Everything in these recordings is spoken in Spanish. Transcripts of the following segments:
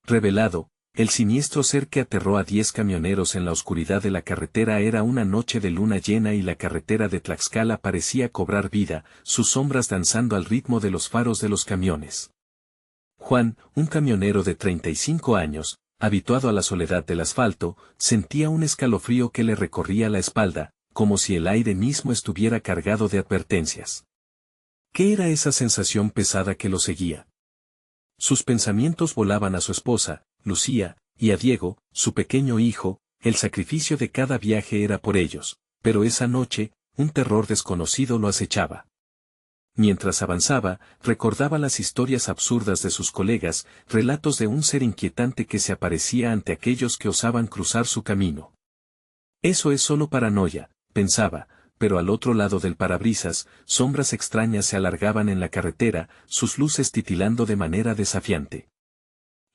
revelado, el siniestro ser que aterró a 10 camioneros en la oscuridad de la carretera era una noche de luna llena y la carretera de Tlaxcala parecía cobrar vida, sus sombras danzando al ritmo de los faros de los camiones. Juan, un camionero de 35 años, habituado a la soledad del asfalto, sentía un escalofrío que le recorría la espalda, como si el aire mismo estuviera cargado de advertencias. ¿Qué era esa sensación pesada que lo seguía? Sus pensamientos volaban a su esposa, Lucía, y a Diego, su pequeño hijo. El sacrificio de cada viaje era por ellos, pero esa noche, un terror desconocido lo acechaba. Mientras avanzaba, recordaba las historias absurdas de sus colegas, relatos de un ser inquietante que se aparecía ante aquellos que osaban cruzar su camino. Eso es solo paranoia, pensaba, pero al otro lado del parabrisas, sombras extrañas se alargaban en la carretera, sus luces titilando de manera desafiante.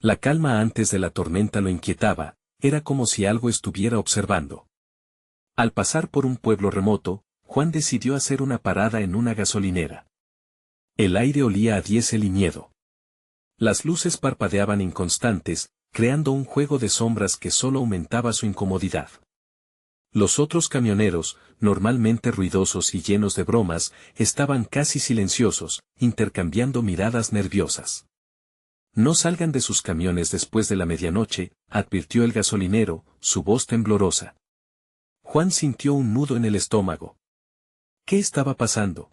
La calma antes de la tormenta lo inquietaba, era como si algo estuviera observando. Al pasar por un pueblo remoto, Juan decidió hacer una parada en una gasolinera. El aire olía a diésel y miedo. Las luces parpadeaban inconstantes, creando un juego de sombras que solo aumentaba su incomodidad. Los otros camioneros, normalmente ruidosos y llenos de bromas, estaban casi silenciosos, intercambiando miradas nerviosas. No salgan de sus camiones después de la medianoche, advirtió el gasolinero, su voz temblorosa. Juan sintió un nudo en el estómago. ¿Qué estaba pasando?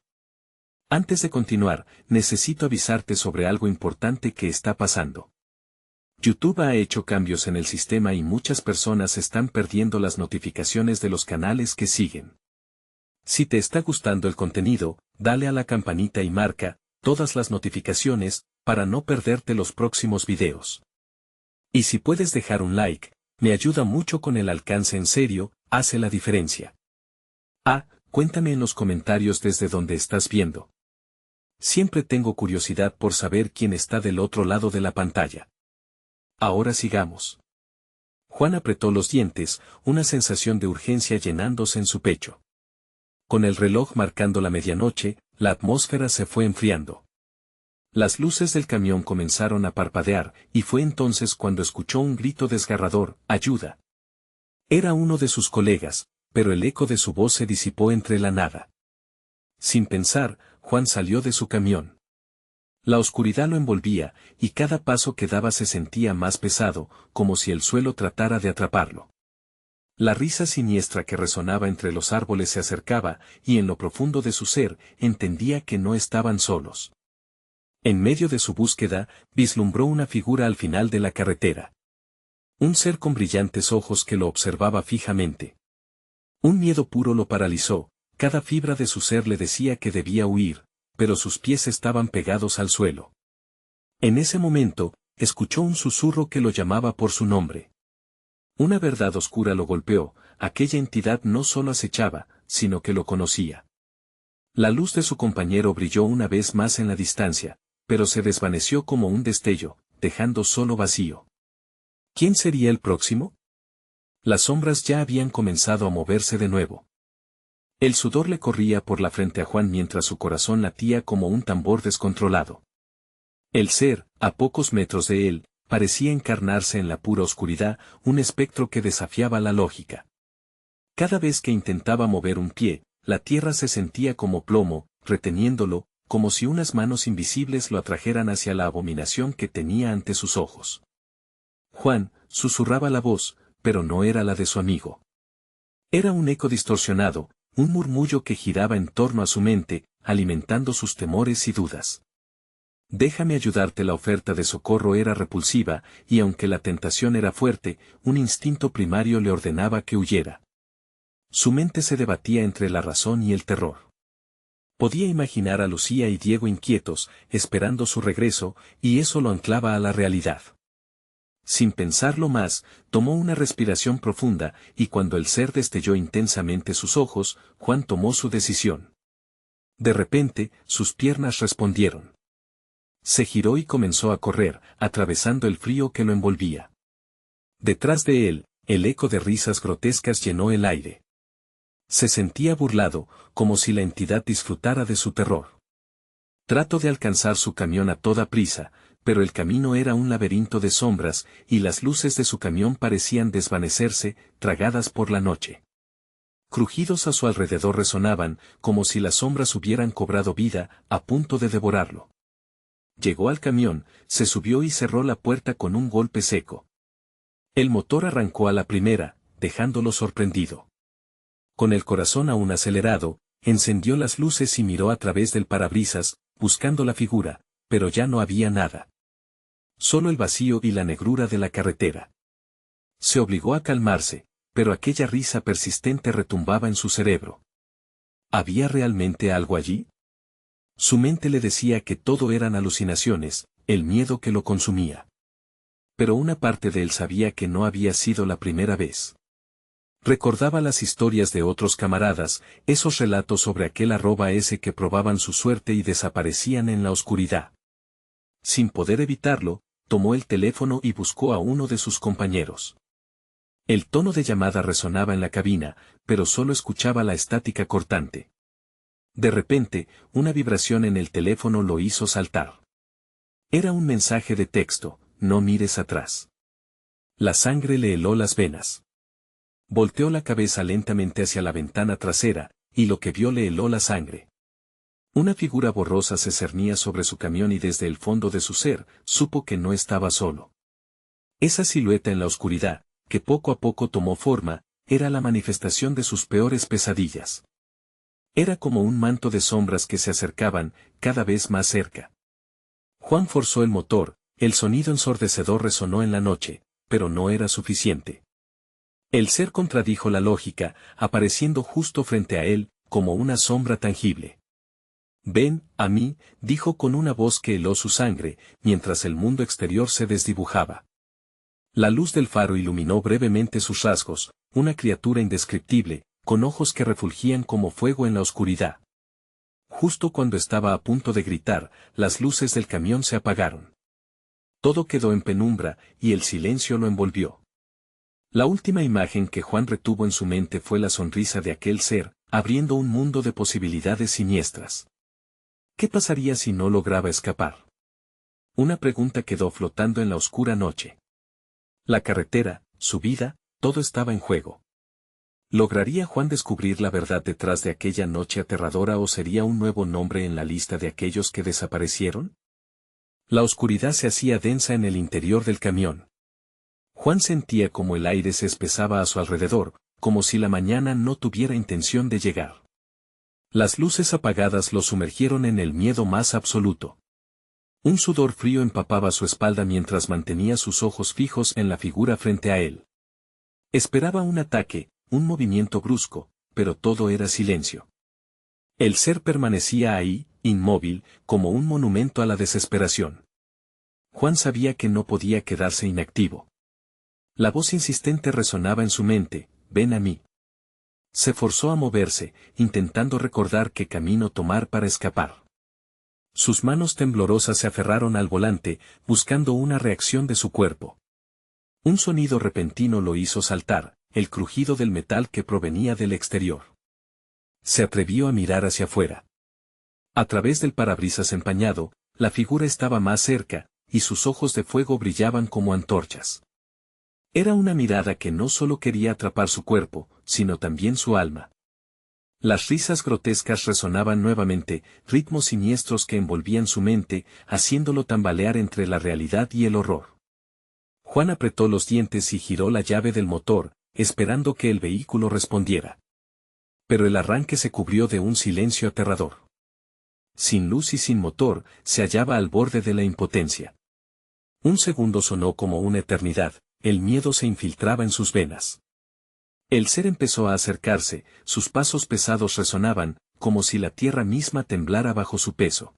Antes de continuar, necesito avisarte sobre algo importante que está pasando. YouTube ha hecho cambios en el sistema y muchas personas están perdiendo las notificaciones de los canales que siguen. Si te está gustando el contenido, dale a la campanita y marca todas las notificaciones para no perderte los próximos videos. Y si puedes dejar un like, me ayuda mucho con el alcance, en serio, hace la diferencia. Cuéntame en los comentarios desde donde estás viendo. Siempre tengo curiosidad por saber quién está del otro lado de la pantalla. Ahora sigamos. Juan apretó los dientes, una sensación de urgencia llenándose en su pecho. Con el reloj marcando la medianoche, la atmósfera se fue enfriando. Las luces del camión comenzaron a parpadear, y fue entonces cuando escuchó un grito desgarrador: ¡ayuda! Era uno de sus colegas, pero el eco de su voz se disipó entre la nada. Sin pensar, Juan salió de su camión. La oscuridad lo envolvía, y cada paso que daba se sentía más pesado, como si el suelo tratara de atraparlo. La risa siniestra que resonaba entre los árboles se acercaba, y en lo profundo de su ser, entendía que no estaban solos. En medio de su búsqueda, vislumbró una figura al final de la carretera. Un ser con brillantes ojos que lo observaba fijamente. Un miedo puro lo paralizó, cada fibra de su ser le decía que debía huir, pero sus pies estaban pegados al suelo. En ese momento, escuchó un susurro que lo llamaba por su nombre. Una verdad oscura lo golpeó: aquella entidad no solo acechaba, sino que lo conocía. La luz de su compañero brilló una vez más en la distancia, pero se desvaneció como un destello, dejando solo vacío. ¿Quién sería el próximo? Las sombras ya habían comenzado a moverse de nuevo. El sudor le corría por la frente a Juan mientras su corazón latía como un tambor descontrolado. El ser, a pocos metros de él, parecía encarnarse en la pura oscuridad, un espectro que desafiaba la lógica. Cada vez que intentaba mover un pie, la tierra se sentía como plomo, reteniéndolo, como si unas manos invisibles lo atrajeran hacia la abominación que tenía ante sus ojos. Juan, susurraba la voz, pero no era la de su amigo. Era un eco distorsionado, un murmullo que giraba en torno a su mente, alimentando sus temores y dudas. Déjame ayudarte. La oferta de socorro era repulsiva, y aunque la tentación era fuerte, un instinto primario le ordenaba que huyera. Su mente se debatía entre la razón y el terror. Podía imaginar a Lucía y Diego inquietos, esperando su regreso, y eso lo anclaba a la realidad. Sin pensarlo más, tomó una respiración profunda, y cuando el ser destelló intensamente sus ojos, Juan tomó su decisión. De repente, sus piernas respondieron. Se giró y comenzó a correr, atravesando el frío que lo envolvía. Detrás de él, el eco de risas grotescas llenó el aire. Se sentía burlado, como si la entidad disfrutara de su terror. Trató de alcanzar su camión a toda prisa, pero el camino era un laberinto de sombras, y las luces de su camión parecían desvanecerse, tragadas por la noche. Crujidos a su alrededor resonaban, como si las sombras hubieran cobrado vida, a punto de devorarlo. Llegó al camión, se subió y cerró la puerta con un golpe seco. El motor arrancó a la primera, dejándolo sorprendido. Con el corazón aún acelerado, encendió las luces y miró a través del parabrisas, buscando la figura, pero ya no había nada. Solo el vacío y la negrura de la carretera. Se obligó a calmarse, pero aquella risa persistente retumbaba en su cerebro. ¿Había realmente algo allí? Su mente le decía que todo eran alucinaciones, el miedo que lo consumía. Pero una parte de él sabía que no había sido la primera vez. Recordaba las historias de otros camaradas, esos relatos sobre aquel @S que probaban su suerte y desaparecían en la oscuridad. Sin poder evitarlo, tomó el teléfono y buscó a uno de sus compañeros. El tono de llamada resonaba en la cabina, pero solo escuchaba la estática cortante. De repente, una vibración en el teléfono lo hizo saltar. Era un mensaje de texto: no mires atrás. La sangre le heló las venas. Volteó la cabeza lentamente hacia la ventana trasera, y lo que vio le heló la sangre. Una figura borrosa se cernía sobre su camión y desde el fondo de su ser, supo que no estaba solo. Esa silueta en la oscuridad, que poco a poco tomó forma, era la manifestación de sus peores pesadillas. Era como un manto de sombras que se acercaban, cada vez más cerca. Juan forzó el motor, el sonido ensordecedor resonó en la noche, pero no era suficiente. El ser contradijo la lógica, apareciendo justo frente a él, como una sombra tangible. «Ven, a mí», dijo con una voz que heló su sangre, mientras el mundo exterior se desdibujaba. La luz del faro iluminó brevemente sus rasgos, una criatura indescriptible, con ojos que refulgían como fuego en la oscuridad. Justo cuando estaba a punto de gritar, las luces del camión se apagaron. Todo quedó en penumbra, y el silencio lo envolvió. La última imagen que Juan retuvo en su mente fue la sonrisa de aquel ser, abriendo un mundo de posibilidades siniestras. ¿Qué pasaría si no lograba escapar? Una pregunta quedó flotando en la oscura noche. La carretera, su vida, todo estaba en juego. ¿Lograría Juan descubrir la verdad detrás de aquella noche aterradora o sería un nuevo nombre en la lista de aquellos que desaparecieron? La oscuridad se hacía densa en el interior del camión. Juan sentía como el aire se espesaba a su alrededor, como si la mañana no tuviera intención de llegar. Las luces apagadas lo sumergieron en el miedo más absoluto. Un sudor frío empapaba su espalda mientras mantenía sus ojos fijos en la figura frente a él. Esperaba un ataque, un movimiento brusco, pero todo era silencio. El ser permanecía ahí, inmóvil, como un monumento a la desesperación. Juan sabía que no podía quedarse inactivo. La voz insistente resonaba en su mente: ven a mí. Se forzó a moverse, intentando recordar qué camino tomar para escapar. Sus manos temblorosas se aferraron al volante, buscando una reacción de su cuerpo. Un sonido repentino lo hizo saltar, el crujido del metal que provenía del exterior. Se atrevió a mirar hacia afuera. A través del parabrisas empañado, la figura estaba más cerca, y sus ojos de fuego brillaban como antorchas. Era una mirada que no solo quería atrapar su cuerpo, sino también su alma. Las risas grotescas resonaban nuevamente, ritmos siniestros que envolvían su mente, haciéndolo tambalear entre la realidad y el horror. Juan apretó los dientes y giró la llave del motor, esperando que el vehículo respondiera. Pero el arranque se cubrió de un silencio aterrador. Sin luz y sin motor, se hallaba al borde de la impotencia. Un segundo sonó como una eternidad, el miedo se infiltraba en sus venas. El ser empezó a acercarse, sus pasos pesados resonaban, como si la tierra misma temblara bajo su peso.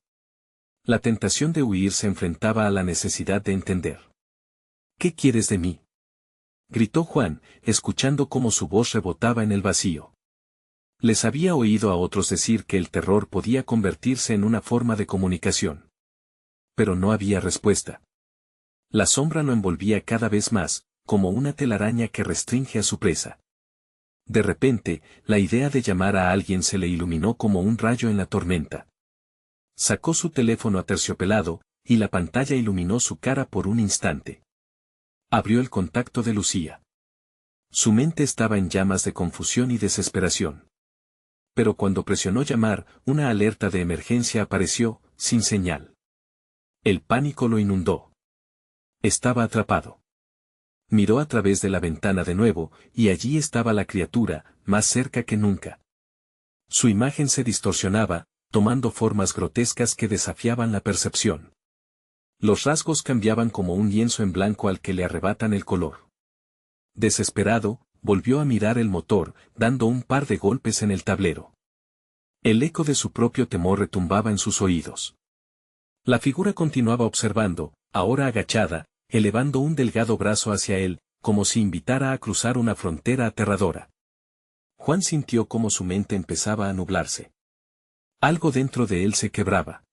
La tentación de huir se enfrentaba a la necesidad de entender. ¿Qué quieres de mí?, gritó Juan, escuchando cómo su voz rebotaba en el vacío. Les había oído a otros decir que el terror podía convertirse en una forma de comunicación. Pero no había respuesta. La sombra lo envolvía cada vez más, como una telaraña que restringe a su presa. De repente, la idea de llamar a alguien se le iluminó como un rayo en la tormenta. Sacó su teléfono aterciopelado, y la pantalla iluminó su cara por un instante. Abrió el contacto de Lucía. Su mente estaba en llamas de confusión y desesperación. Pero cuando presionó llamar, una alerta de emergencia apareció, sin señal. El pánico lo inundó. Estaba atrapado. Miró a través de la ventana de nuevo, y allí estaba la criatura, más cerca que nunca. Su imagen se distorsionaba, tomando formas grotescas que desafiaban la percepción. Los rasgos cambiaban como un lienzo en blanco al que le arrebatan el color. Desesperado, volvió a mirar el motor, dando un par de golpes en el tablero. El eco de su propio temor retumbaba en sus oídos. La figura continuaba observando, ahora agachada, elevando un delgado brazo hacia él, como si invitara a cruzar una frontera aterradora. Juan sintió cómo su mente empezaba a nublarse. Algo dentro de él se quebraba.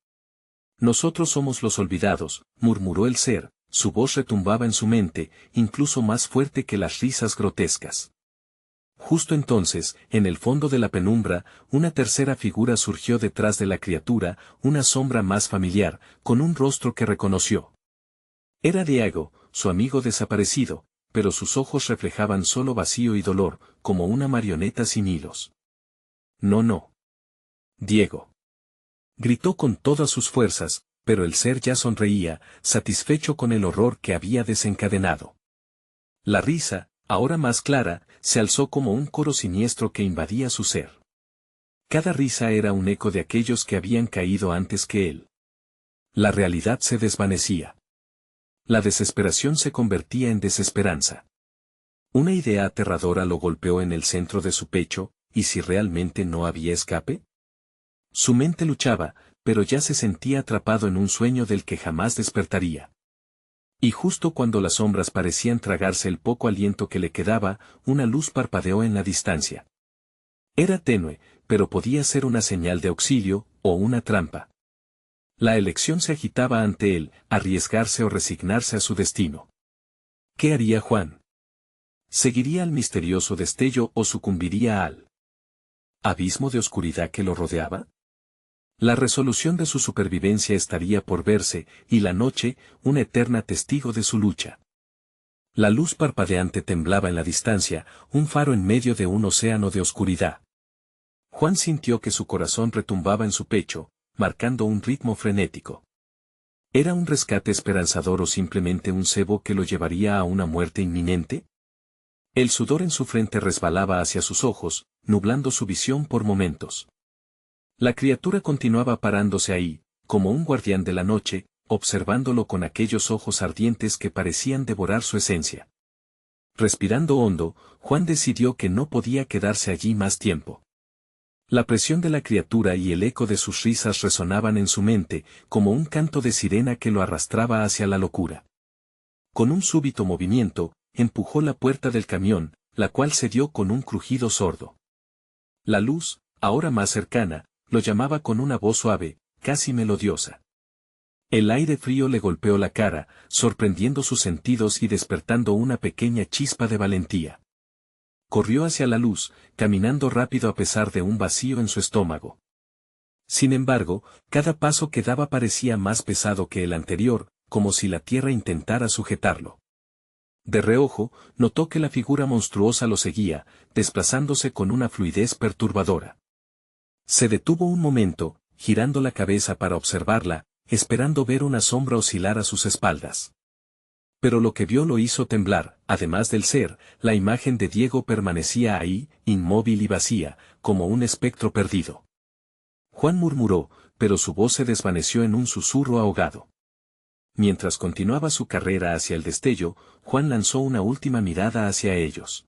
Nosotros somos los olvidados, murmuró el ser, su voz retumbaba en su mente, incluso más fuerte que las risas grotescas. Justo entonces, en el fondo de la penumbra, una tercera figura surgió detrás de la criatura, una sombra más familiar, con un rostro que reconoció. Era Diego, su amigo desaparecido, pero sus ojos reflejaban solo vacío y dolor, como una marioneta sin hilos. No, no. Diego. Gritó con todas sus fuerzas, pero el ser ya sonreía, satisfecho con el horror que había desencadenado. La risa, ahora más clara, se alzó como un coro siniestro que invadía su ser. Cada risa era un eco de aquellos que habían caído antes que él. La realidad se desvanecía. La desesperación se convertía en desesperanza. Una idea aterradora lo golpeó en el centro de su pecho, ¿y si realmente no había escape? Su mente luchaba, pero ya se sentía atrapado en un sueño del que jamás despertaría. Y justo cuando las sombras parecían tragarse el poco aliento que le quedaba, una luz parpadeó en la distancia. Era tenue, pero podía ser una señal de auxilio, o una trampa. La elección se agitaba ante él, arriesgarse o resignarse a su destino. ¿Qué haría Juan? ¿Seguiría al misterioso destello o sucumbiría al abismo de oscuridad que lo rodeaba? La resolución de su supervivencia estaría por verse, y la noche, una eterna testigo de su lucha. La luz parpadeante temblaba en la distancia, un faro en medio de un océano de oscuridad. Juan sintió que su corazón retumbaba en su pecho, marcando un ritmo frenético. ¿Era un rescate esperanzador o simplemente un cebo que lo llevaría a una muerte inminente? El sudor en su frente resbalaba hacia sus ojos, nublando su visión por momentos. La criatura continuaba parándose ahí, como un guardián de la noche, observándolo con aquellos ojos ardientes que parecían devorar su esencia. Respirando hondo, Juan decidió que no podía quedarse allí más tiempo. La presión de la criatura y el eco de sus risas resonaban en su mente, como un canto de sirena que lo arrastraba hacia la locura. Con un súbito movimiento, empujó la puerta del camión, la cual se dio con un crujido sordo. La luz, ahora más cercana, lo llamaba con una voz suave, casi melodiosa. El aire frío le golpeó la cara, sorprendiendo sus sentidos y despertando una pequeña chispa de valentía. Corrió hacia la luz, caminando rápido a pesar de un vacío en su estómago. Sin embargo, cada paso que daba parecía más pesado que el anterior, como si la tierra intentara sujetarlo. De reojo, notó que la figura monstruosa lo seguía, desplazándose con una fluidez perturbadora. Se detuvo un momento, girando la cabeza para observarla, esperando ver una sombra oscilar a sus espaldas. Pero lo que vio lo hizo temblar, además del ser, la imagen de Diego permanecía ahí, inmóvil y vacía, como un espectro perdido. Juan murmuró, pero su voz se desvaneció en un susurro ahogado. Mientras continuaba su carrera hacia el destello, Juan lanzó una última mirada hacia ellos.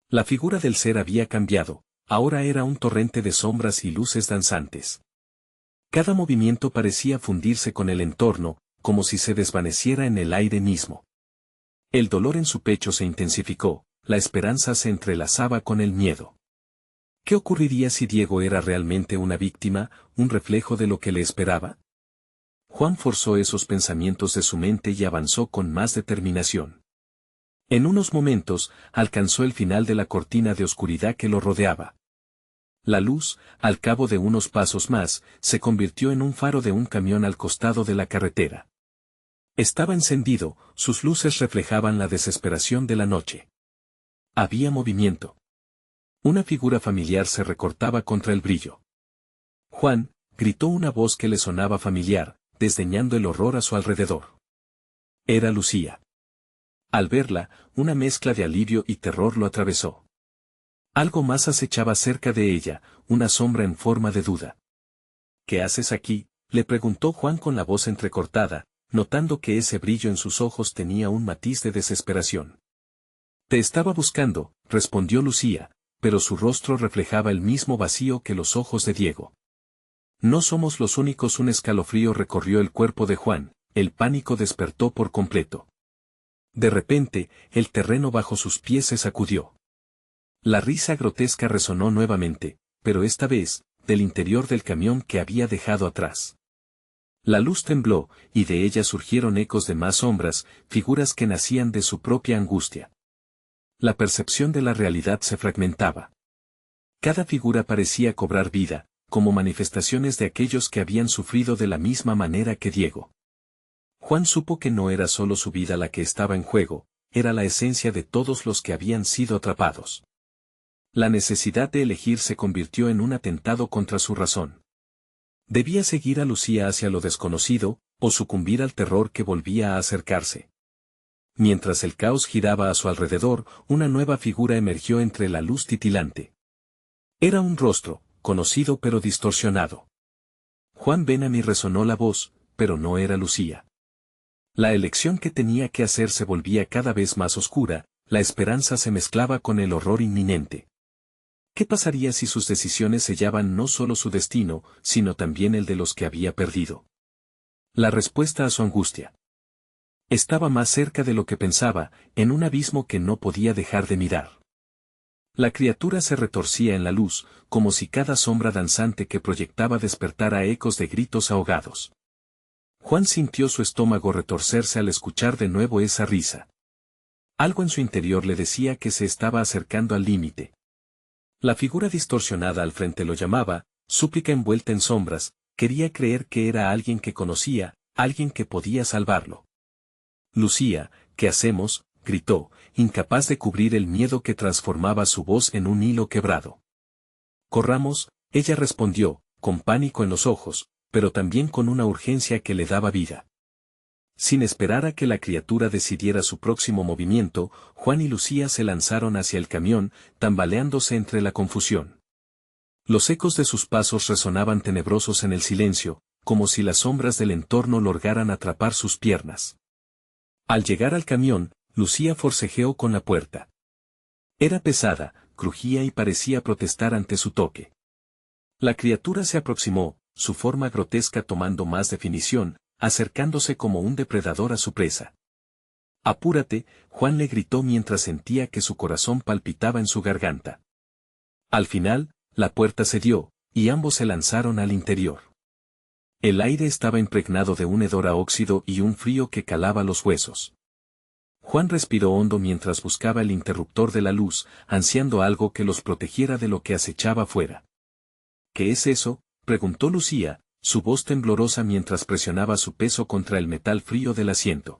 La figura del ser había cambiado. Ahora era un torrente de sombras y luces danzantes. Cada movimiento parecía fundirse con el entorno, como si se desvaneciera en el aire mismo. El dolor en su pecho se intensificó, la esperanza se entrelazaba con el miedo. ¿Qué ocurriría si Diego era realmente una víctima, un reflejo de lo que le esperaba? Juan forzó esos pensamientos de su mente y avanzó con más determinación. En unos momentos, alcanzó el final de la cortina de oscuridad que lo rodeaba. La luz, al cabo de unos pasos más, se convirtió en un faro de un camión al costado de la carretera. Estaba encendido, sus luces reflejaban la desesperación de la noche. Había movimiento. Una figura familiar se recortaba contra el brillo. Juan, gritó una voz que le sonaba familiar, desdeñando el horror a su alrededor. Era Lucía. Al verla, una mezcla de alivio y terror lo atravesó. Algo más acechaba cerca de ella, una sombra en forma de duda. ¿Qué haces aquí?, le preguntó Juan con la voz entrecortada, notando que ese brillo en sus ojos tenía un matiz de desesperación. Te estaba buscando, respondió Lucía, pero su rostro reflejaba el mismo vacío que los ojos de Diego. No somos los únicos. Un escalofrío recorrió el cuerpo de Juan, el pánico despertó por completo. De repente, el terreno bajo sus pies se sacudió. La risa grotesca resonó nuevamente, pero esta vez, del interior del camión que había dejado atrás. La luz tembló, y de ella surgieron ecos de más sombras, figuras que nacían de su propia angustia. La percepción de la realidad se fragmentaba. Cada figura parecía cobrar vida, como manifestaciones de aquellos que habían sufrido de la misma manera que Diego. Juan supo que no era solo su vida la que estaba en juego, era la esencia de todos los que habían sido atrapados. La necesidad de elegir se convirtió en un atentado contra su razón. Debía seguir a Lucía hacia lo desconocido, o sucumbir al terror que volvía a acercarse. Mientras el caos giraba a su alrededor, una nueva figura emergió entre la luz titilante. Era un rostro, conocido pero distorsionado. Juan Benami resonó la voz, pero no era Lucía. La elección que tenía que hacer se volvía cada vez más oscura, la esperanza se mezclaba con el horror inminente. ¿Qué pasaría si sus decisiones sellaban no solo su destino, sino también el de los que había perdido? La respuesta a su angustia estaba más cerca de lo que pensaba, en un abismo que no podía dejar de mirar. La criatura se retorcía en la luz, como si cada sombra danzante que proyectaba despertara ecos de gritos ahogados. Juan sintió su estómago retorcerse al escuchar de nuevo esa risa. Algo en su interior le decía que se estaba acercando al límite. La figura distorsionada al frente lo llamaba, súplica envuelta en sombras, quería creer que era alguien que conocía, alguien que podía salvarlo. Lucía, ¿qué hacemos?, gritó, incapaz de cubrir el miedo que transformaba su voz en un hilo quebrado. Corramos, ella respondió, con pánico en los ojos, pero también con una urgencia que le daba vida. Sin esperar a que la criatura decidiera su próximo movimiento, Juan y Lucía se lanzaron hacia el camión, tambaleándose entre la confusión. Los ecos de sus pasos resonaban tenebrosos en el silencio, como si las sombras del entorno lograran atrapar sus piernas. Al llegar al camión, Lucía forcejeó con la puerta. Era pesada, crujía y parecía protestar ante su toque. La criatura se aproximó, su forma grotesca tomando más definición, acercándose como un depredador a su presa. «Apúrate», Juan le gritó mientras sentía que su corazón palpitaba en su garganta. Al final, la puerta cedió, y ambos se lanzaron al interior. El aire estaba impregnado de un hedor a óxido y un frío que calaba los huesos. Juan respiró hondo mientras buscaba el interruptor de la luz, ansiando algo que los protegiera de lo que acechaba afuera. «¿Qué es eso?», preguntó Lucía, su voz temblorosa mientras presionaba su peso contra el metal frío del asiento.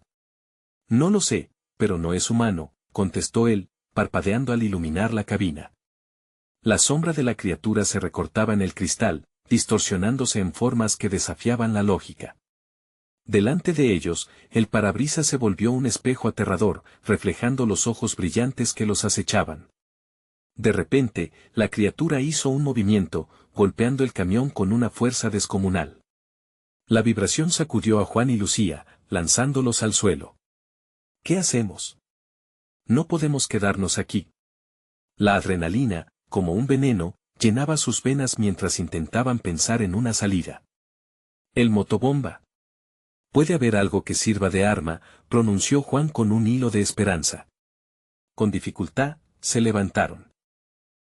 «No lo sé, pero no es humano», contestó él, parpadeando al iluminar la cabina. La sombra de la criatura se recortaba en el cristal, distorsionándose en formas que desafiaban la lógica. Delante de ellos, el parabrisas se volvió un espejo aterrador, reflejando los ojos brillantes que los acechaban. De repente, la criatura hizo un movimiento, golpeando el camión con una fuerza descomunal. La vibración sacudió a Juan y Lucía, lanzándolos al suelo. «¿Qué hacemos? No podemos quedarnos aquí». La adrenalina, como un veneno, llenaba sus venas mientras intentaban pensar en una salida. «El motobomba. Puede haber algo que sirva de arma», pronunció Juan con un hilo de esperanza. Con dificultad, se levantaron.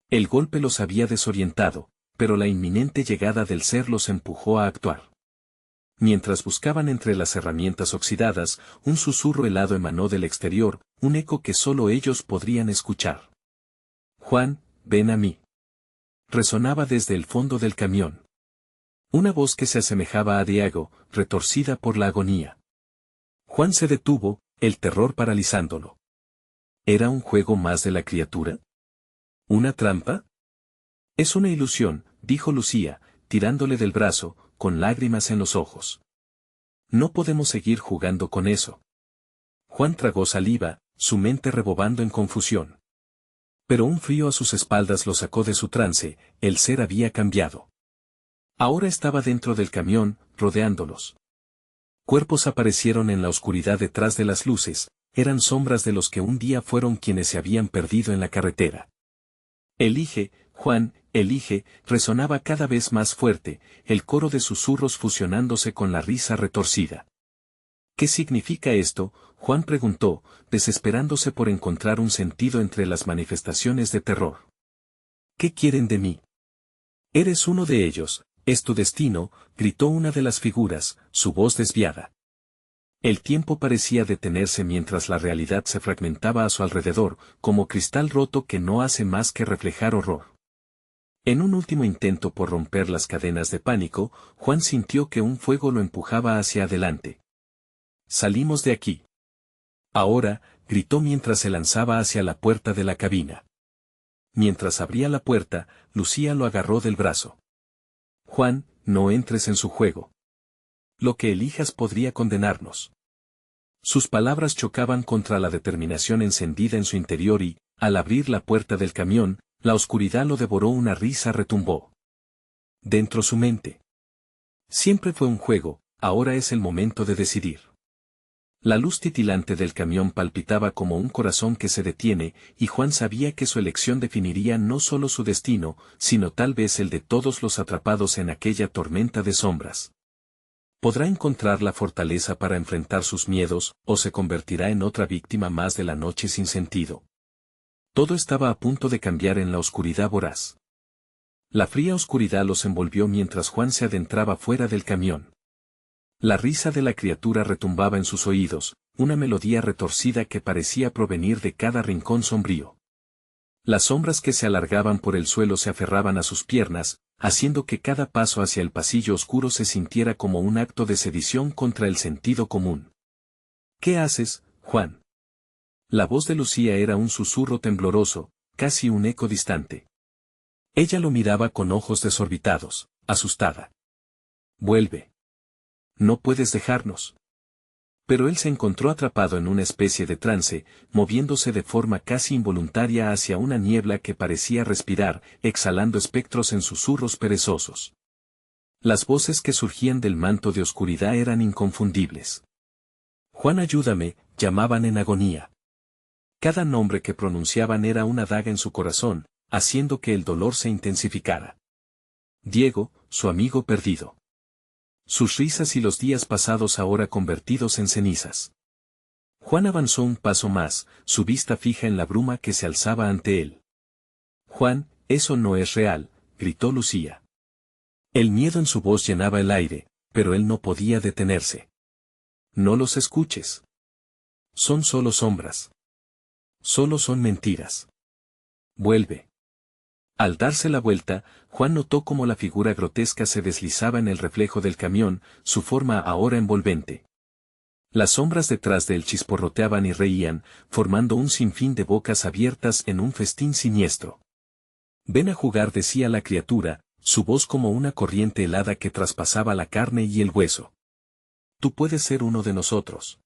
El golpe los había desorientado, pero la inminente llegada del ser los empujó a actuar. Mientras buscaban entre las herramientas oxidadas, un susurro helado emanó del exterior, un eco que solo ellos podrían escuchar. «Juan, ven a mí». resonaba desde el fondo del camión. Una voz que se asemejaba a Diego, retorcida por la agonía. Juan se detuvo, el terror paralizándolo. ¿Era un juego más de la criatura? ¿Una trampa? Es una ilusión, dijo Lucía, tirándole del brazo, con lágrimas en los ojos. No podemos seguir jugando con eso. Juan tragó saliva, su mente rebobando en confusión. Pero un frío a sus espaldas lo sacó de su trance, el ser había cambiado. Ahora estaba dentro del camión, rodeándolos. Cuerpos aparecieron en la oscuridad detrás de las luces, eran sombras de los que un día fueron quienes se habían perdido en la carretera. Elige, Juan, elige, resonaba cada vez más fuerte, el coro de susurros fusionándose con la risa retorcida. ¿Qué significa esto?, Juan preguntó, desesperándose por encontrar un sentido entre las manifestaciones de terror. ¿Qué quieren de mí? Eres uno de ellos, es tu destino, gritó una de las figuras, su voz desviada. El tiempo parecía detenerse mientras la realidad se fragmentaba a su alrededor, como cristal roto que no hace más que reflejar horror. En un último intento por romper las cadenas de pánico, Juan sintió que un fuego lo empujaba hacia adelante. Salimos de aquí. Ahora, gritó mientras se lanzaba hacia la puerta de la cabina. Mientras abría la puerta, Lucía lo agarró del brazo. Juan, no entres en su juego. Lo que elijas podría condenarnos. Sus palabras chocaban contra la determinación encendida en su interior y, al abrir la puerta del camión, la oscuridad lo devoró, una risa retumbó dentro su mente. Siempre fue un juego, ahora es el momento de decidir. La luz titilante del camión palpitaba como un corazón que se detiene, y Juan sabía que su elección definiría no solo su destino, sino tal vez el de todos los atrapados en aquella tormenta de sombras. ¿Podrá encontrar la fortaleza para enfrentar sus miedos, o se convertirá en otra víctima más de la noche sin sentido? Todo estaba a punto de cambiar en la oscuridad voraz. La fría oscuridad los envolvió mientras Juan se adentraba fuera del camión. La risa de la criatura retumbaba en sus oídos, una melodía retorcida que parecía provenir de cada rincón sombrío. Las sombras que se alargaban por el suelo se aferraban a sus piernas, haciendo que cada paso hacia el pasillo oscuro se sintiera como un acto de sedición contra el sentido común. ¿Qué haces, Juan? La voz de Lucía era un susurro tembloroso, casi un eco distante. Ella lo miraba con ojos desorbitados, asustada. Vuelve. No puedes dejarnos. Pero él se encontró atrapado en una especie de trance, moviéndose de forma casi involuntaria hacia una niebla que parecía respirar, exhalando espectros en susurros perezosos. Las voces que surgían del manto de oscuridad eran inconfundibles. Juan, ayúdame, llamaban en agonía. Cada nombre que pronunciaban era una daga en su corazón, haciendo que el dolor se intensificara. Diego, su amigo perdido. Sus risas y los días pasados ahora convertidos en cenizas. Juan avanzó un paso más, su vista fija en la bruma que se alzaba ante él. Juan, eso no es real, gritó Lucía. El miedo en su voz llenaba el aire, pero él no podía detenerse. No los escuches. Son solo sombras. Solo son mentiras. Vuelve. Al darse la vuelta, Juan notó cómo la figura grotesca se deslizaba en el reflejo del camión, su forma ahora envolvente. Las sombras detrás de él chisporroteaban y reían, formando un sinfín de bocas abiertas en un festín siniestro. Ven a jugar, decía la criatura, su voz como una corriente helada que traspasaba la carne y el hueso. Tú puedes ser uno de nosotros.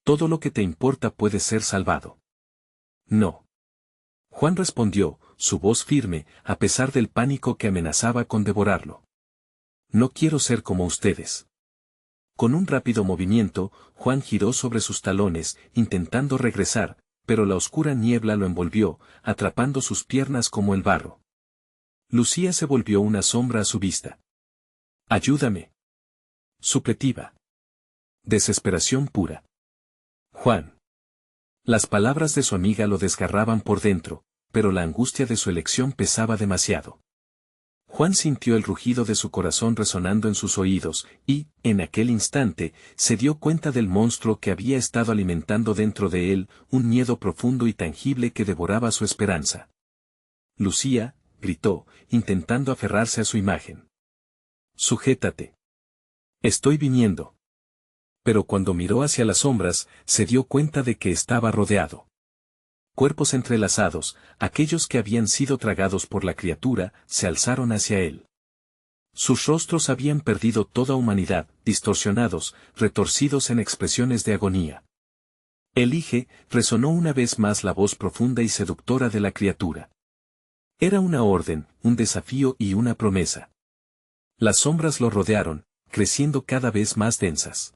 Todo lo que te importa puede ser salvado. No. Juan respondió, su voz firme, a pesar del pánico que amenazaba con devorarlo. No quiero ser como ustedes. Con un rápido movimiento, Juan giró sobre sus talones, intentando regresar, pero la oscura niebla lo envolvió, atrapando sus piernas como el barro. Lucía se volvió una sombra a su vista. Ayúdame. Supletiva. Desesperación pura. Juan. Las palabras de su amiga lo desgarraban por dentro, pero la angustia de su elección pesaba demasiado. Juan sintió el rugido de su corazón resonando en sus oídos, y, en aquel instante, se dio cuenta del monstruo que había estado alimentando dentro de él, un miedo profundo y tangible que devoraba su esperanza. Lucía, gritó, intentando aferrarse a su imagen. Sujétate. Estoy viniendo. Pero cuando miró hacia las sombras, se dio cuenta de que estaba rodeado. Cuerpos entrelazados, aquellos que habían sido tragados por la criatura, se alzaron hacia él. Sus rostros habían perdido toda humanidad, distorsionados, retorcidos en expresiones de agonía. Elige, resonó una vez más la voz profunda y seductora de la criatura. Era una orden, un desafío y una promesa. Las sombras lo rodearon, creciendo cada vez más densas.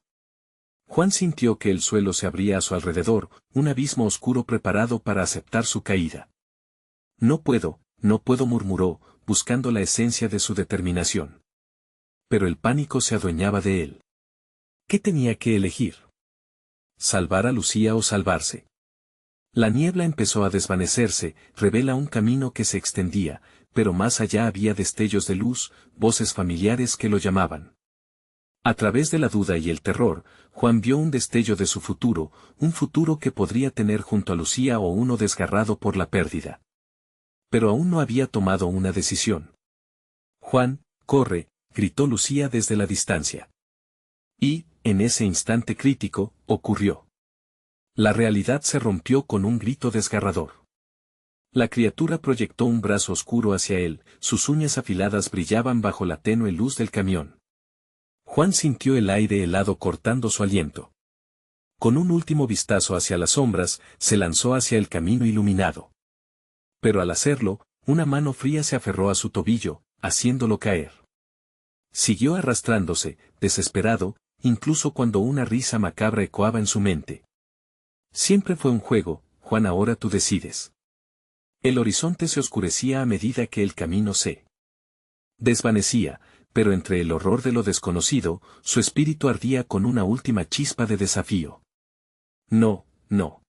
Juan sintió que el suelo se abría a su alrededor, un abismo oscuro preparado para aceptar su caída. No puedo, murmuró, buscando la esencia de su determinación. Pero el pánico se adueñaba de él. ¿Qué tenía que elegir? ¿Salvar a Lucía o salvarse? La niebla empezó a desvanecerse, revela un camino que se extendía, pero más allá había destellos de luz, voces familiares que lo llamaban. A través de la duda y el terror, Juan vio un destello de su futuro, un futuro que podría tener junto a Lucía o uno desgarrado por la pérdida. Pero aún no había tomado una decisión. Juan, corre, gritó Lucía desde la distancia. Y, en ese instante crítico, ocurrió. La realidad se rompió con un grito desgarrador. La criatura proyectó un brazo oscuro hacia él, sus uñas afiladas brillaban bajo la tenue luz del camión. Juan sintió el aire helado cortando su aliento. Con un último vistazo hacia las sombras, se lanzó hacia el camino iluminado. Pero al hacerlo, una mano fría se aferró a su tobillo, haciéndolo caer. Siguió arrastrándose, desesperado, incluso cuando una risa macabra ecoaba en su mente. Siempre fue un juego, Juan, ahora tú decides. El horizonte se oscurecía a medida que el camino se desvanecía, pero entre el horror de lo desconocido, su espíritu ardía con una última chispa de desafío. No, no.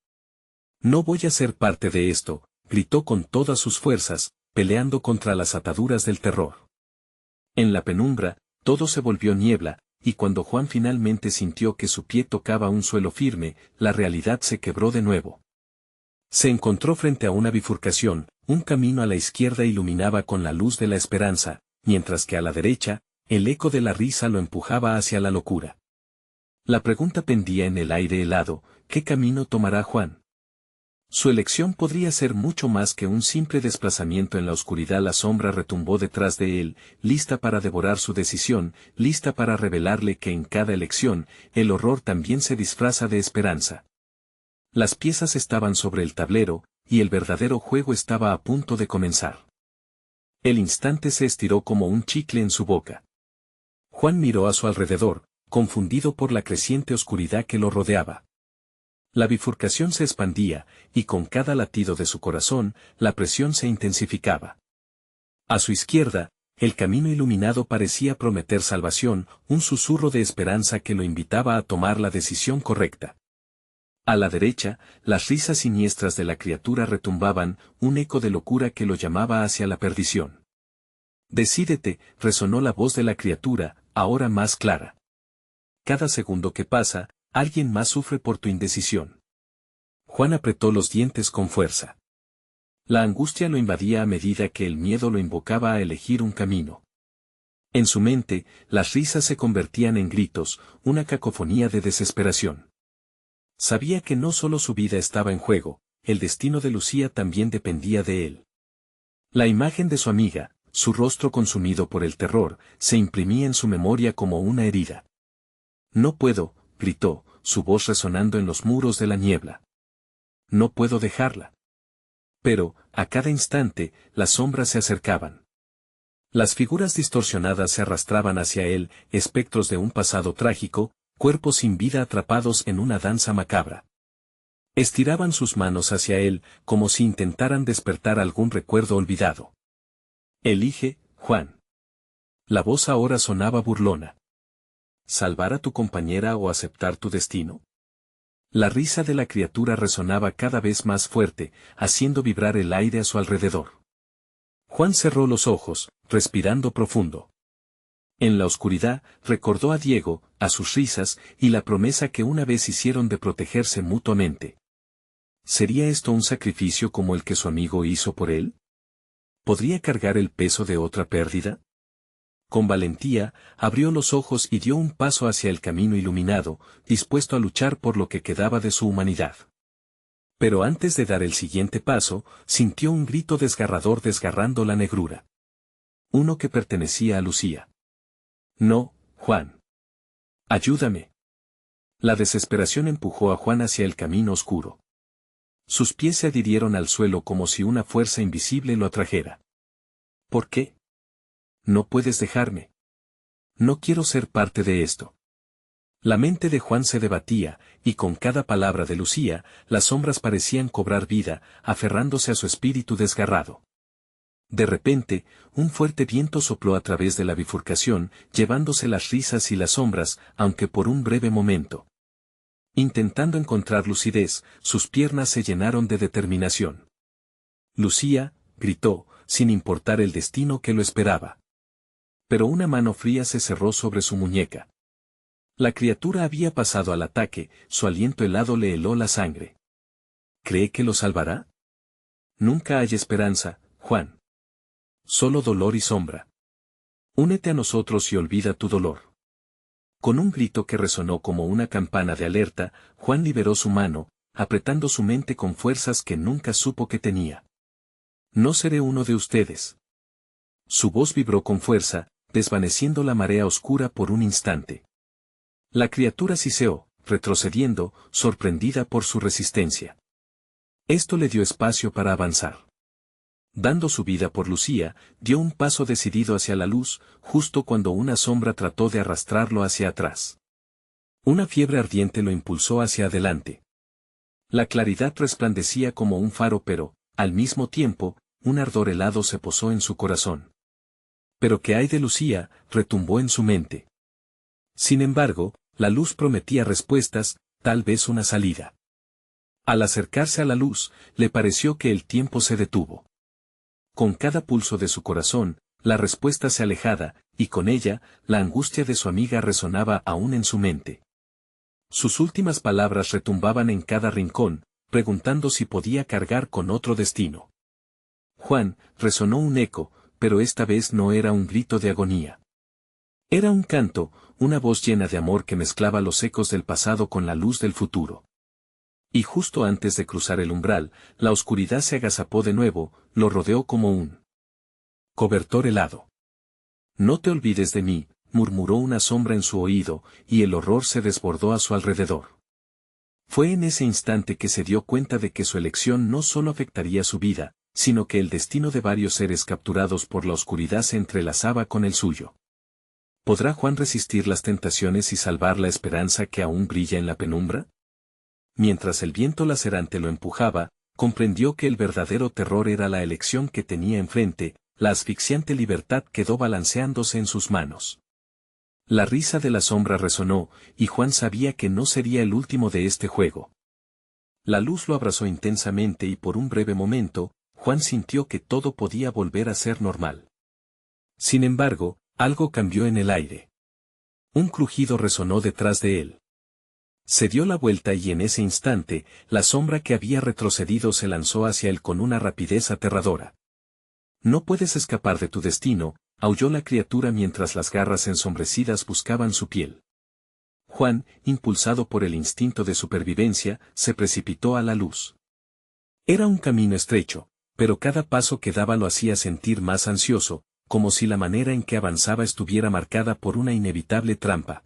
No voy a ser parte de esto, gritó con todas sus fuerzas, peleando contra las ataduras del terror. En la penumbra, todo se volvió niebla, y cuando Juan finalmente sintió que su pie tocaba un suelo firme, la realidad se quebró de nuevo. Se encontró frente a una bifurcación, un camino a la izquierda iluminaba con la luz de la esperanza, mientras que a la derecha, el eco de la risa lo empujaba hacia la locura. La pregunta pendía en el aire helado, ¿qué camino tomará Juan? Su elección podría ser mucho más que un simple desplazamiento en la oscuridad. La sombra retumbó detrás de él, lista para devorar su decisión, lista para revelarle que en cada elección, el horror también se disfraza de esperanza. Las piezas estaban sobre el tablero, y el verdadero juego estaba a punto de comenzar. El instante se estiró como un chicle en su boca. Juan miró a su alrededor, confundido por la creciente oscuridad que lo rodeaba. La bifurcación se expandía, y con cada latido de su corazón, la presión se intensificaba. A su izquierda, el camino iluminado parecía prometer salvación, un susurro de esperanza que lo invitaba a tomar la decisión correcta. A la derecha, las risas siniestras de la criatura retumbaban, un eco de locura que lo llamaba hacia la perdición. Decídete, resonó la voz de la criatura, ahora más clara. Cada segundo que pasa, alguien más sufre por tu indecisión. Juan apretó los dientes con fuerza. La angustia lo invadía a medida que el miedo lo invocaba a elegir un camino. En su mente, las risas se convertían en gritos, una cacofonía de desesperación. Sabía que no solo su vida estaba en juego, el destino de Lucía también dependía de él. La imagen de su amiga, su rostro consumido por el terror, se imprimía en su memoria como una herida. No puedo, gritó, su voz resonando en los muros de la niebla. No puedo dejarla. Pero, a cada instante, las sombras se acercaban. Las figuras distorsionadas se arrastraban hacia él, espectros de un pasado trágico, cuerpos sin vida atrapados en una danza macabra. Estiraban sus manos hacia él, como si intentaran despertar algún recuerdo olvidado. Elige, Juan. La voz ahora sonaba burlona. ¿Salvar a tu compañera o aceptar tu destino? La risa de la criatura resonaba cada vez más fuerte, haciendo vibrar el aire a su alrededor. Juan cerró los ojos, respirando profundo. En la oscuridad, recordó a Diego, a sus risas, y la promesa que una vez hicieron de protegerse mutuamente. ¿Sería esto un sacrificio como el que su amigo hizo por él? ¿Podría cargar el peso de otra pérdida? Con valentía, abrió los ojos y dio un paso hacia el camino iluminado, dispuesto a luchar por lo que quedaba de su humanidad. Pero antes de dar el siguiente paso, sintió un grito desgarrador desgarrando la negrura. Uno que pertenecía a Lucía. No, Juan. Ayúdame. La desesperación empujó a Juan hacia el camino oscuro. Sus pies se adhirieron al suelo como si una fuerza invisible lo atrajera. ¿Por qué? No puedes dejarme. No quiero ser parte de esto. La mente de Juan se debatía, y con cada palabra de Lucía, las sombras parecían cobrar vida, aferrándose a su espíritu desgarrado. De repente, un fuerte viento sopló a través de la bifurcación, llevándose las risas y las sombras, aunque por un breve momento. Intentando encontrar lucidez, sus piernas se llenaron de determinación. Lucía, gritó, sin importar el destino que lo esperaba. Pero una mano fría se cerró sobre su muñeca. La criatura había pasado al ataque, su aliento helado le heló la sangre. ¿Cree que lo salvará? Nunca hay esperanza, Juan. Solo dolor y sombra. Únete a nosotros y olvida tu dolor. Con un grito que resonó como una campana de alerta, Juan liberó su mano, apretando su mente con fuerzas que nunca supo que tenía. No seré uno de ustedes. Su voz vibró con fuerza, desvaneciendo la marea oscura por un instante. La criatura siseó, retrocediendo, sorprendida por su resistencia. Esto le dio espacio para avanzar. Dando su vida por Lucía, dio un paso decidido hacia la luz, justo cuando una sombra trató de arrastrarlo hacia atrás. Una fiebre ardiente lo impulsó hacia adelante. La claridad resplandecía como un faro, pero, al mismo tiempo, un ardor helado se posó en su corazón. ¿Pero qué hay de Lucía?, retumbó en su mente. Sin embargo, la luz prometía respuestas, tal vez una salida. Al acercarse a la luz, le pareció que el tiempo se detuvo. Con cada pulso de su corazón, la respuesta se alejaba, y con ella, la angustia de su amiga resonaba aún en su mente. Sus últimas palabras retumbaban en cada rincón, preguntando si podía cargar con otro destino. Juan, resonó un eco, pero esta vez no era un grito de agonía. Era un canto, una voz llena de amor que mezclaba los ecos del pasado con la luz del futuro. Y justo antes de cruzar el umbral, la oscuridad se agazapó de nuevo, lo rodeó como un cobertor helado. No te olvides de mí, murmuró una sombra en su oído, y el horror se desbordó a su alrededor. Fue en ese instante que se dio cuenta de que su elección no solo afectaría su vida, sino que el destino de varios seres capturados por la oscuridad se entrelazaba con el suyo. ¿Podrá Juan resistir las tentaciones y salvar la esperanza que aún brilla en la penumbra? Mientras el viento lacerante lo empujaba, comprendió que el verdadero terror era la elección que tenía enfrente, la asfixiante libertad quedó balanceándose en sus manos. La risa de la sombra resonó, y Juan sabía que no sería el último de este juego. La luz lo abrazó intensamente y por un breve momento, Juan sintió que todo podía volver a ser normal. Sin embargo, algo cambió en el aire. Un crujido resonó detrás de él. Se dio la vuelta y en ese instante, la sombra que había retrocedido se lanzó hacia él con una rapidez aterradora. No puedes escapar de tu destino, aulló la criatura mientras las garras ensombrecidas buscaban su piel. Juan, impulsado por el instinto de supervivencia, se precipitó a la luz. Era un camino estrecho, pero cada paso que daba lo hacía sentir más ansioso, como si la manera en que avanzaba estuviera marcada por una inevitable trampa.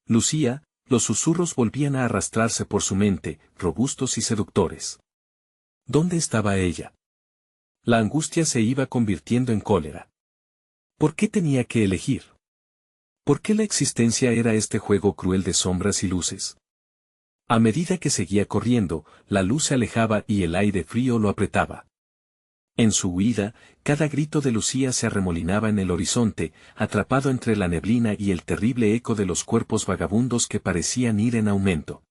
Lucía, los susurros volvían a arrastrarse por su mente, robustos y seductores. ¿Dónde estaba ella? La angustia se iba convirtiendo en cólera. ¿Por qué tenía que elegir? ¿Por qué la existencia era este juego cruel de sombras y luces? A medida que seguía corriendo, la luz se alejaba y el aire frío lo apretaba. En su huida, cada grito de Lucía se arremolinaba en el horizonte, atrapado entre la neblina y el terrible eco de los cuerpos vagabundos que parecían ir en aumento.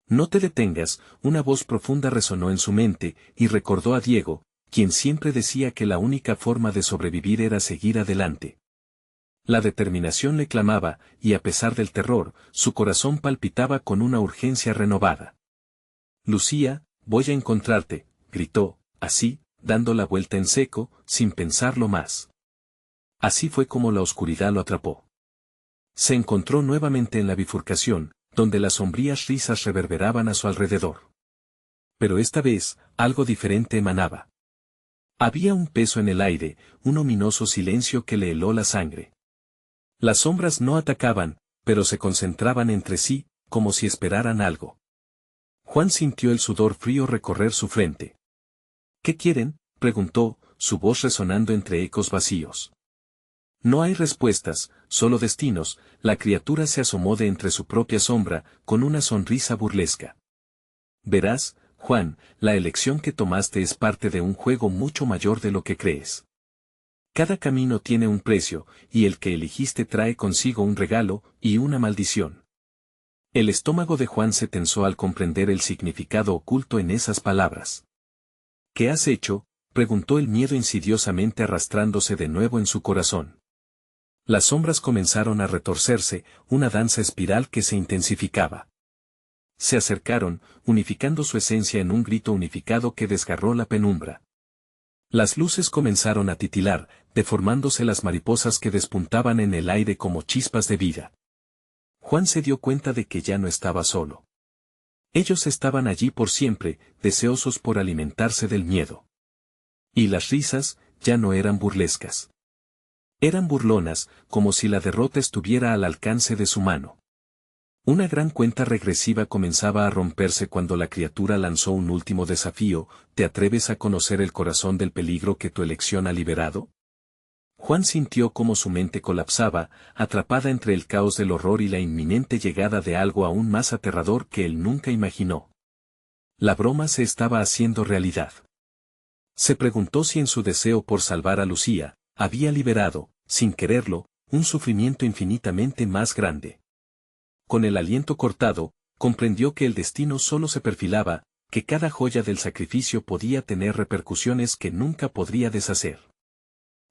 No te detengas, una voz profunda resonó en su mente, y recordó a Diego, quien siempre decía que la única forma de sobrevivir era seguir adelante. La determinación le clamaba, y a pesar del terror, su corazón palpitaba con una urgencia renovada. Lucía, voy a encontrarte, gritó, así, dando la vuelta en seco, sin pensarlo más. Así fue como la oscuridad lo atrapó. Se encontró nuevamente en la bifurcación, donde las sombrías risas reverberaban a su alrededor. Pero esta vez, algo diferente emanaba. Había un peso en el aire, un ominoso silencio que le heló la sangre. Las sombras no atacaban, pero se concentraban entre sí, como si esperaran algo. Juan sintió el sudor frío recorrer su frente. ¿Qué quieren?, preguntó, su voz resonando entre ecos vacíos. No hay respuestas, solo destinos. La criatura se asomó de entre su propia sombra, con una sonrisa burlesca. Verás, Juan, la elección que tomaste es parte de un juego mucho mayor de lo que crees. Cada camino tiene un precio, y el que elegiste trae consigo un regalo y una maldición. El estómago de Juan se tensó al comprender el significado oculto en esas palabras. ¿Qué has hecho?, preguntó el miedo insidiosamente arrastrándose de nuevo en su corazón. Las sombras comenzaron a retorcerse, una danza espiral que se intensificaba. Se acercaron, unificando su esencia en un grito unificado que desgarró la penumbra. Las luces comenzaron a titilar, deformándose las mariposas que despuntaban en el aire como chispas de vida. Juan se dio cuenta de que ya no estaba solo. Ellos estaban allí por siempre, deseosos por alimentarse del miedo. Y las risas, ya no eran burlescas. Eran burlonas, como si la derrota estuviera al alcance de su mano. Una gran cuenta regresiva comenzaba a romperse cuando la criatura lanzó un último desafío: ¿te atreves a conocer el corazón del peligro que tu elección ha liberado? Juan sintió cómo su mente colapsaba, atrapada entre el caos del horror y la inminente llegada de algo aún más aterrador que él nunca imaginó. La broma se estaba haciendo realidad. Se preguntó si en su deseo por salvar a Lucía, había liberado, sin quererlo, un sufrimiento infinitamente más grande. Con el aliento cortado, comprendió que el destino solo se perfilaba, que cada joya del sacrificio podía tener repercusiones que nunca podría deshacer.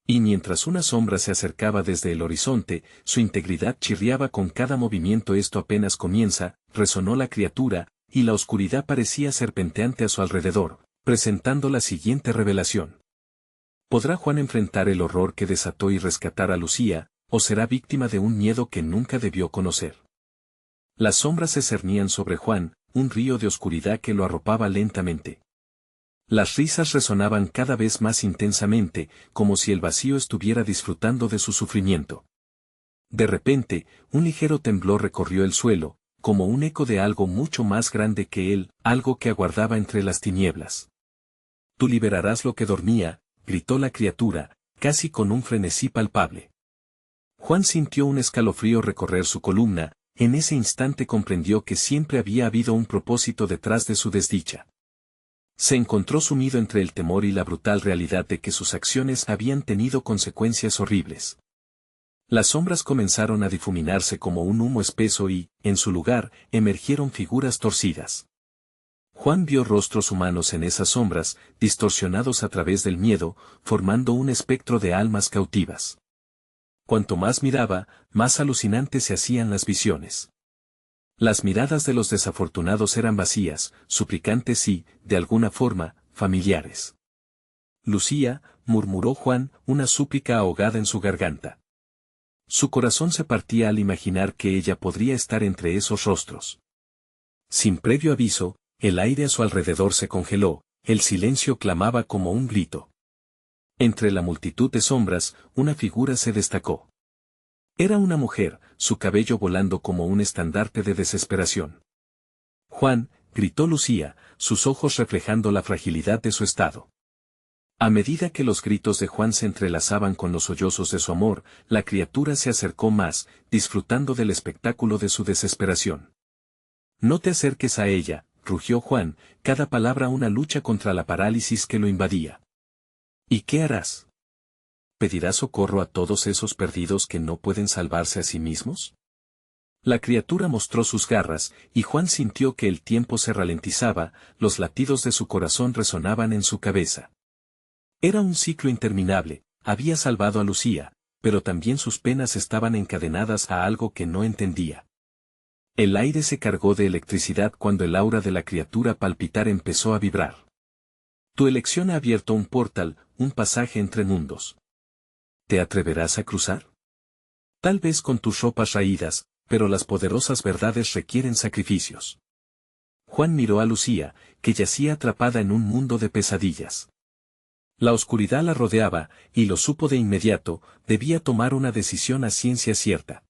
Y mientras una sombra se acercaba desde el horizonte, su integridad chirriaba con cada movimiento. Esto apenas comienza, resonó la criatura, y la oscuridad parecía serpenteante a su alrededor, presentando la siguiente revelación. ¿Podrá Juan enfrentar el horror que desató y rescatar a Lucía, o será víctima de un miedo que nunca debió conocer? Las sombras se cernían sobre Juan, un río de oscuridad que lo arropaba lentamente. Las risas resonaban cada vez más intensamente, como si el vacío estuviera disfrutando de su sufrimiento. De repente, un ligero temblor recorrió el suelo, como un eco de algo mucho más grande que él, algo que aguardaba entre las tinieblas. Tú liberarás lo que dormía, gritó la criatura, casi con un frenesí palpable. Juan sintió un escalofrío recorrer su columna. En ese instante comprendió que siempre había habido un propósito detrás de su desdicha. Se encontró sumido entre el temor y la brutal realidad de que sus acciones habían tenido consecuencias horribles. Las sombras comenzaron a difuminarse como un humo espeso y, en su lugar, emergieron figuras torcidas. Juan vio rostros humanos en esas sombras, distorsionados a través del miedo, formando un espectro de almas cautivas. Cuanto más miraba, más alucinantes se hacían las visiones. Las miradas de los desafortunados eran vacías, suplicantes y, de alguna forma, familiares. Lucía, murmuró Juan, una súplica ahogada en su garganta. Su corazón se partía al imaginar que ella podría estar entre esos rostros. Sin previo aviso, el aire a su alrededor se congeló, el silencio clamaba como un grito. Entre la multitud de sombras, una figura se destacó. Era una mujer, su cabello volando como un estandarte de desesperación. Juan, gritó Lucía, sus ojos reflejando la fragilidad de su estado. A medida que los gritos de Juan se entrelazaban con los sollozos de su amor, la criatura se acercó más, disfrutando del espectáculo de su desesperación. No te acerques a ella, rugió Juan, cada palabra una lucha contra la parálisis que lo invadía. ¿Y qué harás? ¿Pedirás socorro a todos esos perdidos que no pueden salvarse a sí mismos? La criatura mostró sus garras, y Juan sintió que el tiempo se ralentizaba, los latidos de su corazón resonaban en su cabeza. Era un ciclo interminable, había salvado a Lucía, pero también sus penas estaban encadenadas a algo que no entendía. El aire se cargó de electricidad cuando el aura de la criatura palpitar empezó a vibrar. Tu elección ha abierto un portal, un pasaje entre mundos. ¿Te atreverás a cruzar? Tal vez con tus ropas raídas, pero las poderosas verdades requieren sacrificios. Juan miró a Lucía, que yacía atrapada en un mundo de pesadillas. La oscuridad la rodeaba, y lo supo de inmediato, debía tomar una decisión a ciencia cierta.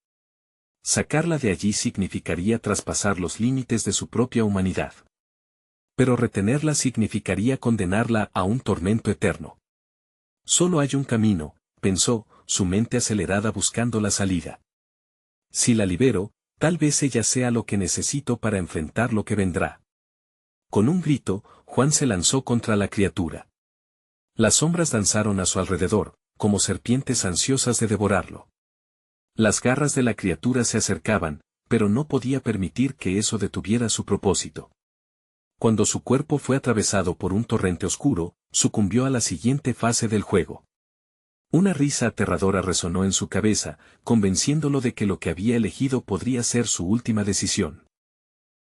Sacarla de allí significaría traspasar los límites de su propia humanidad. Pero retenerla significaría condenarla a un tormento eterno. Solo hay un camino, pensó, su mente acelerada buscando la salida. Si la libero, tal vez ella sea lo que necesito para enfrentar lo que vendrá. Con un grito, Juan se lanzó contra la criatura. Las sombras danzaron a su alrededor, como serpientes ansiosas de devorarlo. Las garras de la criatura se acercaban, pero no podía permitir que eso detuviera su propósito. Cuando su cuerpo fue atravesado por un torrente oscuro, sucumbió a la siguiente fase del juego. Una risa aterradora resonó en su cabeza, convenciéndolo de que lo que había elegido podría ser su última decisión.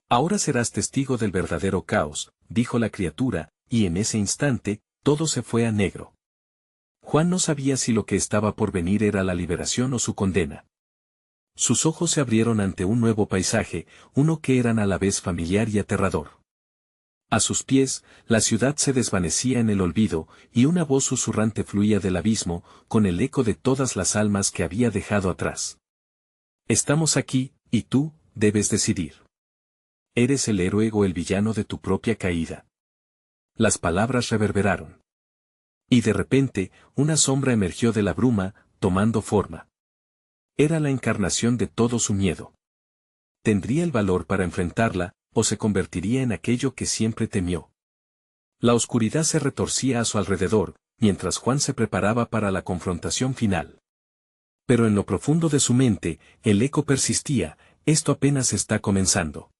Ahora serás testigo del verdadero caos, dijo la criatura, y en ese instante, todo se fue a negro. Juan no sabía si lo que estaba por venir era la liberación o su condena. Sus ojos se abrieron ante un nuevo paisaje, uno que era a la vez familiar y aterrador. A sus pies, la ciudad se desvanecía en el olvido, y una voz susurrante fluía del abismo, con el eco de todas las almas que había dejado atrás. Estamos aquí, y tú, debes decidir. ¿Eres el héroe o el villano de tu propia caída? Las palabras reverberaron. Y de repente, una sombra emergió de la bruma, tomando forma. Era la encarnación de todo su miedo. ¿Tendría el valor para enfrentarla, o se convertiría en aquello que siempre temió? La oscuridad se retorcía a su alrededor, mientras Juan se preparaba para la confrontación final. Pero en lo profundo de su mente, el eco persistía: esto apenas está comenzando.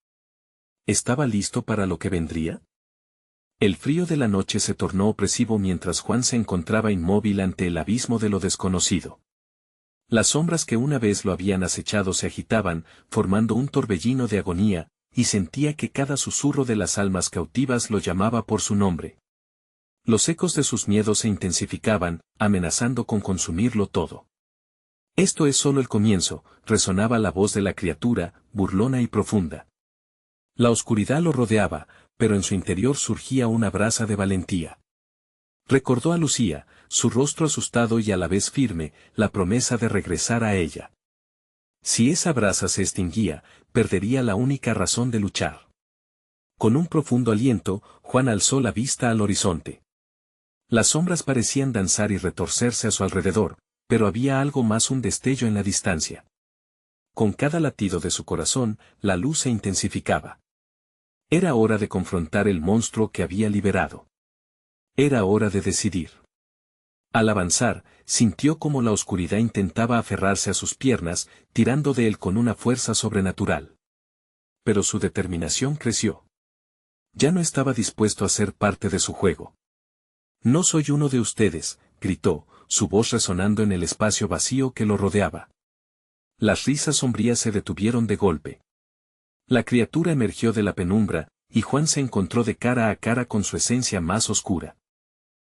¿Estaba listo para lo que vendría? El frío de la noche se tornó opresivo mientras Juan se encontraba inmóvil ante el abismo de lo desconocido. Las sombras que una vez lo habían acechado se agitaban, formando un torbellino de agonía, y sentía que cada susurro de las almas cautivas lo llamaba por su nombre. Los ecos de sus miedos se intensificaban, amenazando con consumirlo todo. Esto es solo el comienzo, resonaba la voz de la criatura, burlona y profunda. La oscuridad lo rodeaba, pero en su interior surgía una brasa de valentía. Recordó a Lucía, su rostro asustado y a la vez firme, la promesa de regresar a ella. Si esa brasa se extinguía, perdería la única razón de luchar. Con un profundo aliento, Juan alzó la vista al horizonte. Las sombras parecían danzar y retorcerse a su alrededor, pero había algo más: un destello en la distancia. Con cada latido de su corazón, la luz se intensificaba. Era hora de confrontar el monstruo que había liberado. Era hora de decidir. Al avanzar, sintió como la oscuridad intentaba aferrarse a sus piernas, tirando de él con una fuerza sobrenatural. Pero su determinación creció. Ya no estaba dispuesto a ser parte de su juego. No soy uno de ustedes, gritó, su voz resonando en el espacio vacío que lo rodeaba. Las risas sombrías se detuvieron de golpe. La criatura emergió de la penumbra, y Juan se encontró de cara a cara con su esencia más oscura.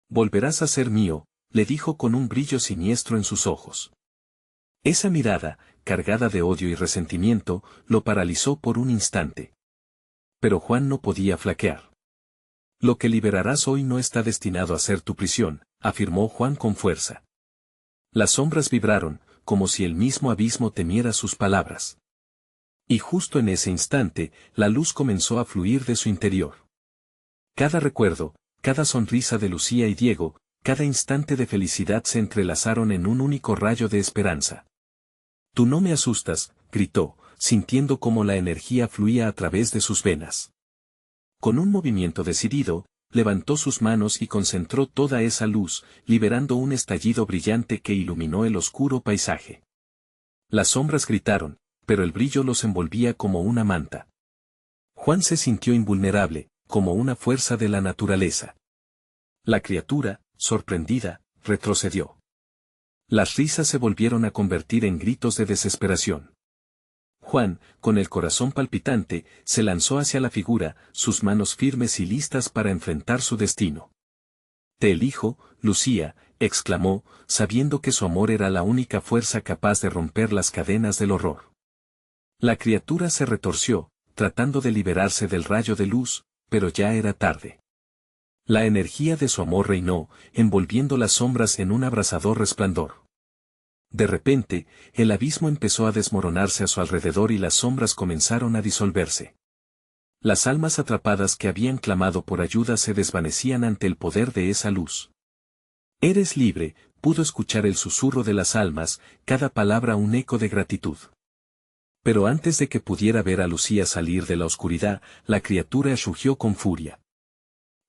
Volverás a ser mío, le dijo con un brillo siniestro en sus ojos. Esa mirada, cargada de odio y resentimiento, lo paralizó por un instante. Pero Juan no podía flaquear. Lo que liberarás hoy no está destinado a ser tu prisión, afirmó Juan con fuerza. Las sombras vibraron, como si el mismo abismo temiera sus palabras. Y justo en ese instante, la luz comenzó a fluir de su interior. Cada recuerdo, cada sonrisa de Lucía y Diego, cada instante de felicidad se entrelazaron en un único rayo de esperanza. Tú no me asustas, gritó, sintiendo cómo la energía fluía a través de sus venas. Con un movimiento decidido, levantó sus manos y concentró toda esa luz, liberando un estallido brillante que iluminó el oscuro paisaje. Las sombras gritaron, pero el brillo los envolvía como una manta. Juan se sintió invulnerable, como una fuerza de la naturaleza. La criatura, sorprendida, retrocedió. Las risas se volvieron a convertir en gritos de desesperación. Juan, con el corazón palpitante, se lanzó hacia la figura, sus manos firmes y listas para enfrentar su destino. Te elijo, Lucía, exclamó, sabiendo que su amor era la única fuerza capaz de romper las cadenas del horror. La criatura se retorció, tratando de liberarse del rayo de luz, pero ya era tarde. La energía de su amor reinó, envolviendo las sombras en un abrasador resplandor. De repente, el abismo empezó a desmoronarse a su alrededor y las sombras comenzaron a disolverse. Las almas atrapadas que habían clamado por ayuda se desvanecían ante el poder de esa luz. Eres libre, pudo escuchar el susurro de las almas, cada palabra un eco de gratitud. Pero antes de que pudiera ver a Lucía salir de la oscuridad, la criatura rugió con furia.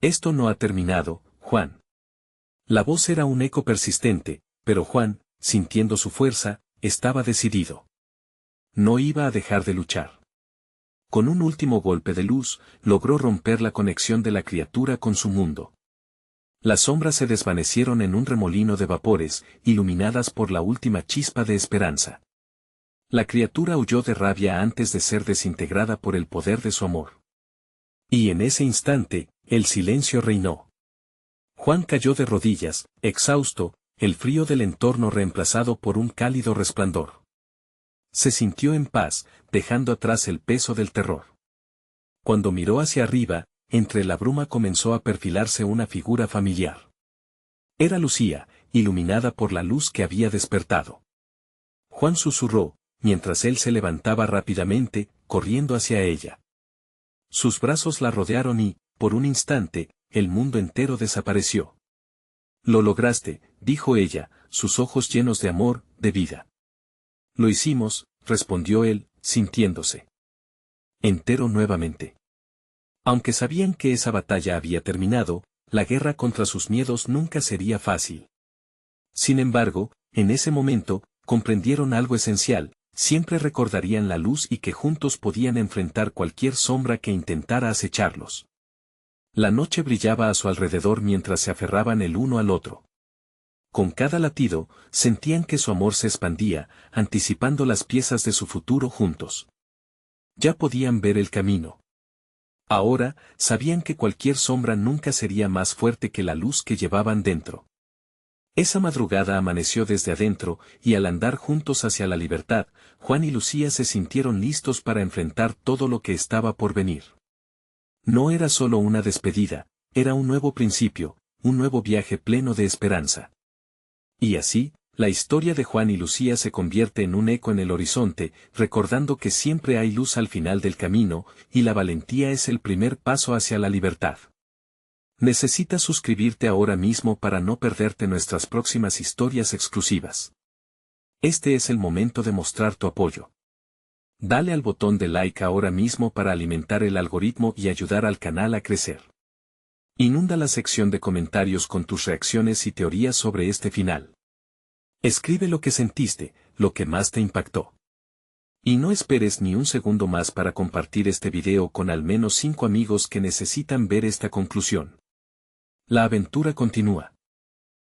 Esto no ha terminado, Juan. La voz era un eco persistente, pero Juan, sintiendo su fuerza, estaba decidido. No iba a dejar de luchar. Con un último golpe de luz, logró romper la conexión de la criatura con su mundo. Las sombras se desvanecieron en un remolino de vapores, iluminadas por la última chispa de esperanza. La criatura huyó de rabia antes de ser desintegrada por el poder de su amor. Y en ese instante, el silencio reinó. Juan cayó de rodillas, exhausto, el frío del entorno reemplazado por un cálido resplandor. Se sintió en paz, dejando atrás el peso del terror. Cuando miró hacia arriba, entre la bruma comenzó a perfilarse una figura familiar. Era Lucía, iluminada por la luz que había despertado. Juan susurró, mientras él se levantaba rápidamente, corriendo hacia ella. Sus brazos la rodearon y, por un instante, el mundo entero desapareció. Lo lograste, dijo ella, sus ojos llenos de amor, de vida. Lo hicimos, respondió él, sintiéndose entero nuevamente. Aunque sabían que esa batalla había terminado, la guerra contra sus miedos nunca sería fácil. Sin embargo, en ese momento, comprendieron algo esencial, siempre recordarían la luz y que juntos podían enfrentar cualquier sombra que intentara acecharlos. La noche brillaba a su alrededor mientras se aferraban el uno al otro. Con cada latido, sentían que su amor se expandía, anticipando las piezas de su futuro juntos. Ya podían ver el camino. Ahora, sabían que cualquier sombra nunca sería más fuerte que la luz que llevaban dentro. Esa madrugada amaneció desde adentro, y al andar juntos hacia la libertad, Juan y Lucía se sintieron listos para enfrentar todo lo que estaba por venir. No era solo una despedida, era un nuevo principio, un nuevo viaje pleno de esperanza. Y así, la historia de Juan y Lucía se convierte en un eco en el horizonte, recordando que siempre hay luz al final del camino, y la valentía es el primer paso hacia la libertad. Necesitas suscribirte ahora mismo para no perderte nuestras próximas historias exclusivas. Este es el momento de mostrar tu apoyo. Dale al botón de like ahora mismo para alimentar el algoritmo y ayudar al canal a crecer. Inunda la sección de comentarios con tus reacciones y teorías sobre este final. Escribe lo que sentiste, lo que más te impactó. Y no esperes ni un segundo más para compartir este video con al menos 5 amigos que necesitan ver esta conclusión. La aventura continúa.